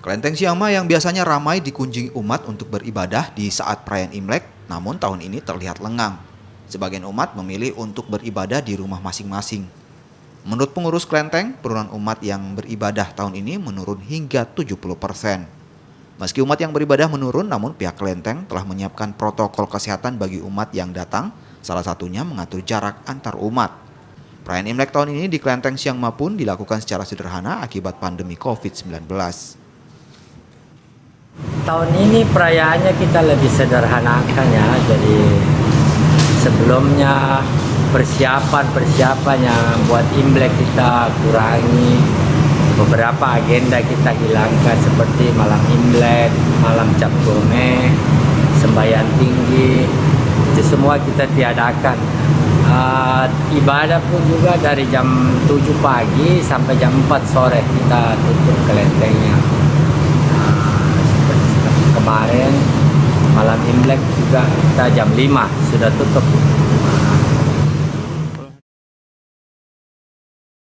Kelenteng Siama yang biasanya ramai dikunjungi umat untuk beribadah di saat perayaan Imlek, namun tahun ini terlihat lengang. Sebagian umat memilih untuk beribadah di rumah masing-masing. Menurut pengurus kelenteng, penurunan umat yang beribadah tahun ini menurun hingga 70%. Meski umat yang beribadah menurun, namun pihak kelenteng telah menyiapkan protokol kesehatan bagi umat yang datang, salah satunya mengatur jarak antar umat. Perayaan Imlek tahun ini di Kelenteng Siama pun dilakukan secara sederhana akibat pandemi COVID-19. Tahun ini perayaannya kita lebih sederhanakan ya, jadi sebelumnya persiapannya buat Imlek kita kurangi, beberapa agenda kita hilangkan seperti malam Imlek, malam Cap Gome, sembahyang tinggi, itu semua kita tiadakan. Ibadah pun juga dari jam 7 pagi sampai jam 4 sore kita tutup kelentengnya. Kemarin malam Imlek juga kita jam 5 sudah tutup.